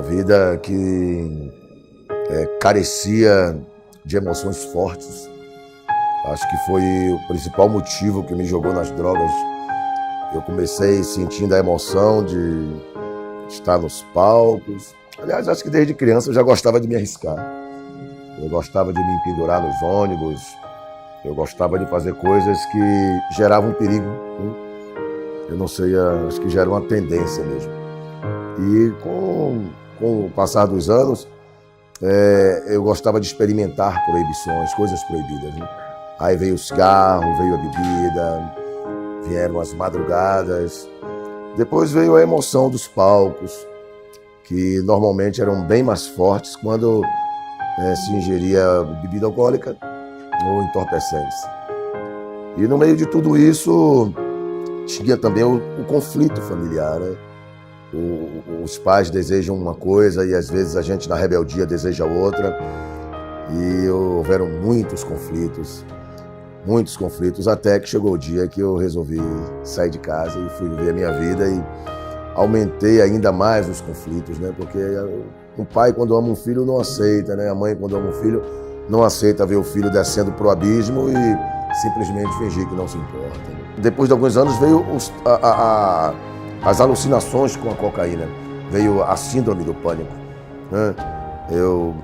vida que carecia de emoções fortes. Acho que foi o principal motivo que me jogou nas drogas. Eu comecei sentindo a emoção de estar nos palcos. Aliás, acho que desde criança eu já gostava de me arriscar. Eu gostava de me pendurar nos ônibus. Eu gostava de fazer coisas que geravam perigo. Eu não sei, acho que já era uma tendência mesmo. E com o passar dos anos, eu gostava de experimentar proibições, coisas proibidas. Aí veio o cigarro, veio a bebida, vieram as madrugadas. Depois veio a emoção dos palcos, que normalmente eram bem mais fortes quando se ingeria bebida alcoólica ou entorpecentes. E no meio de tudo isso, tinha também o conflito familiar, né? Os pais desejam uma coisa e às vezes a gente na rebeldia deseja outra. E houveram muitos conflitos, até que chegou o dia que eu resolvi sair de casa e fui viver a minha vida e aumentei ainda mais os conflitos, né? Porque um pai, quando ama um filho, não aceita, né? A mãe, quando ama um filho, não aceita ver o filho descendo pro abismo e simplesmente fingir que não se importa. Depois de alguns anos veio as alucinações com a cocaína, veio a síndrome do pânico, né? Eu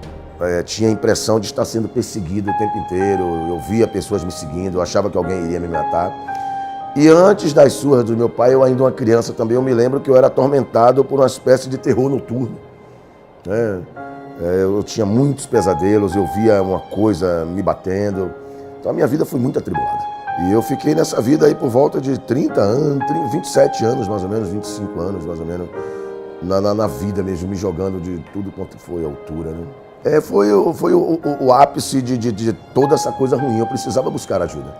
tinha a impressão de estar sendo perseguido o tempo inteiro, eu via pessoas me seguindo, eu achava que alguém iria me matar. E antes das surras do meu pai, eu ainda uma criança também, eu me lembro que eu era atormentado por uma espécie de terror noturno, né? Eu tinha muitos pesadelos, eu via uma coisa me batendo, então a minha vida foi muito atribulada. E eu fiquei nessa vida aí por volta de 30 anos, 27 anos mais ou menos, 25 anos mais ou menos, na vida mesmo, me jogando de tudo quanto foi a altura, né? Foi o ápice de toda essa coisa ruim, eu precisava buscar ajuda.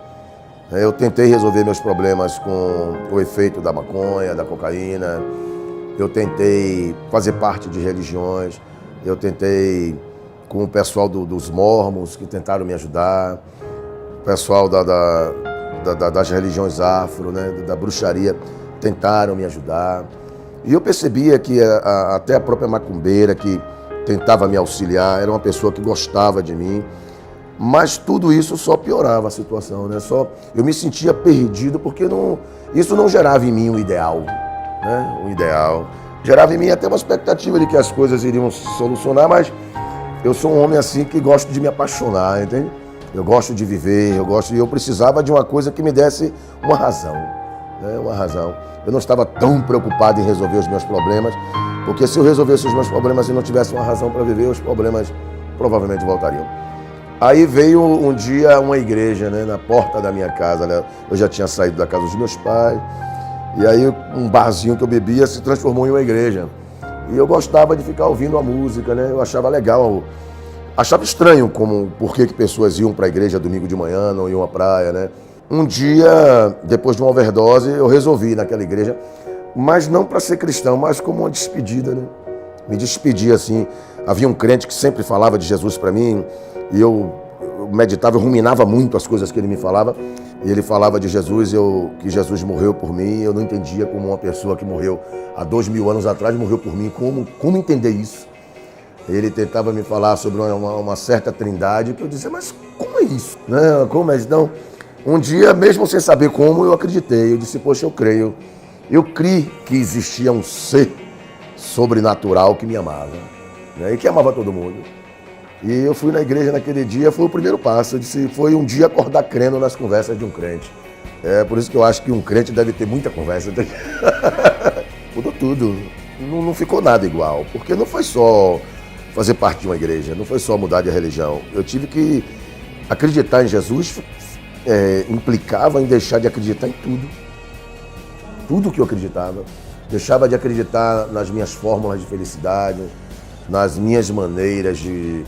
Eu tentei resolver meus problemas com o efeito da maconha, da cocaína, eu tentei fazer parte de religiões, eu tentei com o pessoal dos mormons que tentaram me ajudar, o pessoal das religiões afro, né, da bruxaria, tentaram me ajudar. E eu percebia que até a própria macumbeira que tentava me auxiliar era uma pessoa que gostava de mim, mas tudo isso só piorava a situação, né? Eu me sentia perdido porque isso não gerava em mim um ideal, né? Um ideal. Gerava em mim até uma expectativa de que as coisas iriam se solucionar, mas eu sou um homem assim que gosto de me apaixonar, entende? Eu gosto de viver, e eu precisava de uma coisa que me desse uma razão, né? Uma razão. Eu não estava tão preocupado em resolver os meus problemas, porque se eu resolvesse os meus problemas e não tivesse uma razão para viver, os problemas provavelmente voltariam. Aí veio um dia uma igreja, né, na porta da minha casa, né? Eu já tinha saído da casa dos meus pais, e aí um barzinho que eu bebia se transformou em uma igreja. E eu gostava de ficar ouvindo a música, né? Eu achava legal. Achava estranho por que pessoas iam para a igreja domingo de manhã, não iam à praia, né? Um dia, depois de uma overdose, eu resolvi ir naquela igreja, mas não para ser cristão, mas como uma despedida, né? Me despedi assim. Havia um crente que sempre falava de Jesus para mim, e eu meditava, eu ruminava muito as coisas que ele me falava, e ele falava de Jesus, que Jesus morreu por mim, eu não entendia como uma pessoa que morreu há 2000 anos atrás morreu por mim, como entender isso? Ele tentava me falar sobre uma certa trindade, que eu dizia, mas como é isso? Não, como é isso? Não. Um dia, mesmo sem saber como, eu acreditei. Eu disse, poxa, eu creio. Eu criei que existia um ser sobrenatural que me amava, né? E que amava todo mundo. E eu fui na igreja naquele dia, foi o primeiro passo. Eu disse, foi um dia acordar crendo nas conversas de um crente. Por isso que eu acho que um crente deve ter muita conversa. Mudou tudo. Não ficou nada igual, porque não foi só fazer parte de uma igreja, não foi só mudar de religião. Eu tive que acreditar em Jesus, implicava em deixar de acreditar em tudo. Tudo que eu acreditava. Deixava de acreditar nas minhas fórmulas de felicidade, nas minhas maneiras de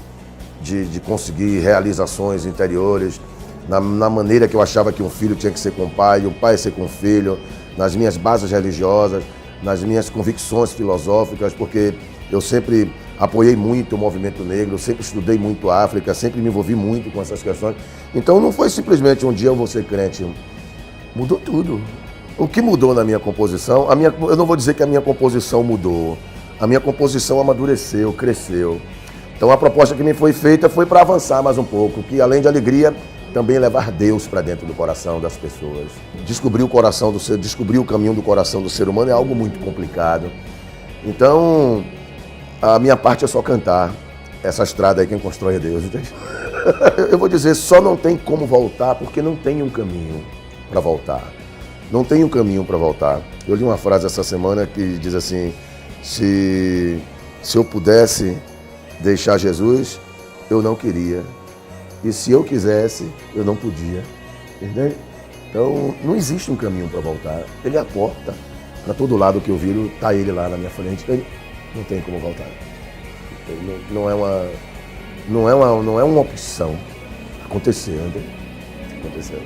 conseguir realizações interiores, na maneira que eu achava que um filho tinha que ser com o pai, e um pai ser com o filho, nas minhas bases religiosas, nas minhas convicções filosóficas, porque eu sempre apoiei muito o movimento negro, sempre estudei muito a África, sempre me envolvi muito com essas questões. Então não foi simplesmente um dia eu vou ser crente, mudou tudo. O que mudou na minha composição, eu não vou dizer que a minha composição mudou, a minha composição amadureceu, cresceu. Então a proposta que me foi feita foi para avançar mais um pouco, que além de alegria, também levar Deus para dentro do coração das pessoas. Descobrir o coração do ser, descobrir o caminho do coração do ser humano é algo muito complicado. Então, a minha parte é só cantar. Essa estrada aí quem constrói é Deus, entende? Eu vou dizer, só não tem como voltar porque não tem um caminho para voltar. Não tem um caminho para voltar. Eu li uma frase essa semana que diz assim, se eu pudesse deixar Jesus, eu não queria. E se eu quisesse, eu não podia. Entendeu? Então, não existe um caminho para voltar. Ele é a porta. Para todo lado que eu viro, tá ele lá na minha frente. Ele não tem como voltar. Não é uma opção. Aconteceu, entendeu? Aconteceu.